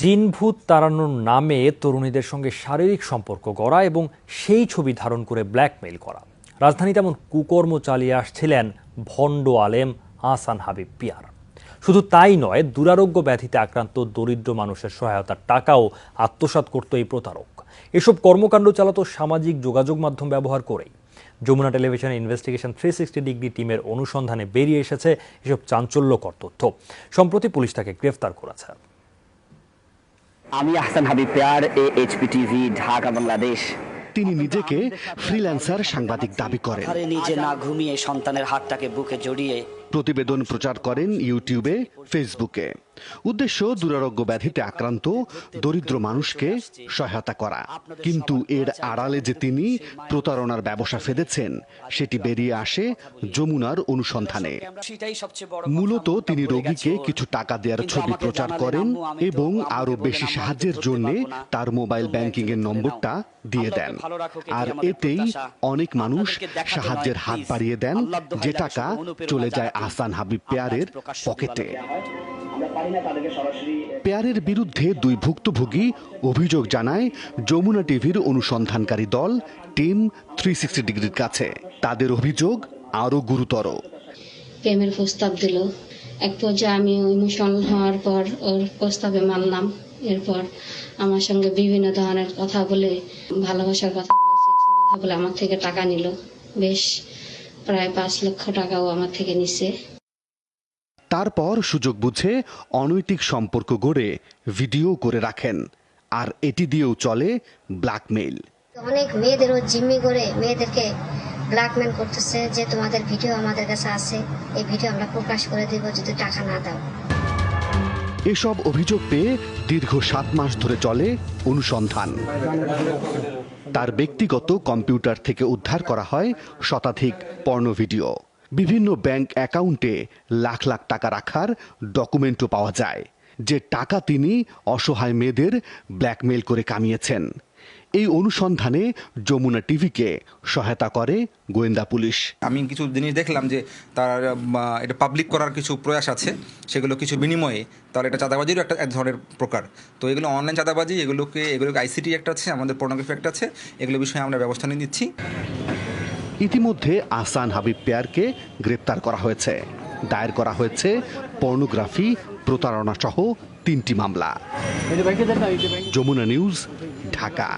জিনভূত তাড়ানোর নামে তরুণীদের সঙ্গে শারীরিক সম্পর্ক গড়া এবং সেই ছবি ধারণ করে ব্ল্যাকমেইল করা। রাজধানীতে এমন কুকর্ম চালিয়ে আসছিলেন ভণ্ড আলেম আহসান হাবিব পিয়ার। শুধু তাই নয়, দুরারোগ্য ব্যাধিতে আক্রান্ত দরিদ্র মানুষের সহায়তার টাকাও আত্মসাৎ করত এই প্রতারক। এসব কর্মকাণ্ড চালাতো সামাজিক যোগাযোগ মাধ্যম ব্যবহার করেই। যমুনা টেলিভিশনের ইনভেস্টিগেশন 360 ডিগ্রি টিমের অনুসন্ধানে বেরিয়ে এসেছে এসব চাঞ্চল্যকর তথ্য। সম্প্রতি পুলিশ তাকে গ্রেফতার করেছে। আমি আহসান হাবিব পিয়ার, AHP-TV, ঢাকা, বাংলাদেশ। তিনি নিজেকে ফ্রিল্যান্সার সাংবাদিক দাবি করেন। নিজে না ঘুমিয়ে সন্তানের হাতটাকে বুকে জড়িয়ে প্রতিবেদন প্রচার করেন ইউটিউবে, ফেসবুকে। উদ্দেশ্য দুরারোগ্য ব্যাধিতে আক্রান্ত দরিদ্র মানুষকে সহায়তা করা। কিন্তু এর আড়ালে যে তিনি প্রতারণার ব্যবসা ফেদেছেন সেটি বেরিয়ে আসে যমুনার অনুসন্ধানে। মূলত তিনি রোগীকে কিছু টাকা দেওয়ার ছবি প্রচার করেন এবং আরো বেশি সাহায্যের জন্য তার মোবাইল ব্যাংকিং এর নম্বরটা দিয়ে দেন। আর এতেই অনেক মানুষ সাহায্যের হাত বাড়িয়ে দেন, যে টাকা চলে যায় আহসান হাবিব পেয়ারের পকেটে। পেয়ারের বিরুদ্ধে দুই ভুক্তভোগী অভিযোগ জানায় যমুনা টিভির অনুসন্ধানকারী দল টিম 360 ডিগ্রির কাছে। তাদের অভিযোগ আরো গুরুতর। প্রেমের প্রস্তাব দিল, এক পর্যায়ে আমি ইমোশনাল হওয়ার পর ওর প্রস্তাবে মানলাম। এরপর আমার সঙ্গে বিভিন্ন ধরনের কথা বলে, ভালোবাসার কথা বলে, সেক্সের কথা বলে আমার থেকে টাকা নিল। বেশ প্রায় 5 লক্ষ টাকাও আমার থেকে নিছে। তারপর সুযোগ বুঝে অনৈতিক সম্পর্ক গড়ে ভিডিও করে রাখেন, আর এটি দিয়েও চলে ব্ল্যাকমেইল। অনেক মেয়েদেরও জিম্মি করে মেয়েদেরকে ব্ল্যাকমেল করতেছে যে তোমাদের ভিডিও আমাদের কাছে আছে, এই ভিডিও আমরা প্রকাশ করে দেব যদি টাকা না দাও। এসব অভিযোগ পেয়ে দীর্ঘ 7 মাস ধরে চলে অনুসন্ধান। তার ব্যক্তিগত কম্পিউটার থেকে উদ্ধার করা হয় শতাধিক পর্ন ভিডিও। বিভিন্ন ব্যাংক অ্যাকাউন্টে লাখ লাখ টাকা রাখার ডকুমেন্টও পাওয়া যায়, যে টাকা তিনি অসহায় মেয়েদের ব্ল্যাকমেইল করে কামিয়েছেন। এই অনুসন্ধানে যমুনা টিভিকে সহায়তা করে গোয়েন্দা পুলিশ। আমি কিছু জিনিস দেখলাম যে তার এটা পাবলিক করার কিছু প্রয়াস আছে, সেগুলো কিছু বিনিময়ে তার এটা চাঁদাবাজিরও একটা এক ধরনের প্রকার। তো এগুলো অনলাইন চাঁদাবাজি, এগুলোকে আইসিটি একটা আছে, আমাদের পর্নোগ্রাফি একটা আছে, এগুলো বিষয়ে আমরা ব্যবস্থা নিয়ে নিচ্ছি। ইতিমধ্যে আহসান হাবিব পেয়ারকে গ্রেপ্তার করা হয়েছে। দায়ের করা হয়েছে পর্নোগ্রাফি, প্রতারণা সহ 3টি মামলা। যমুনা নিউজ, ঢাকা।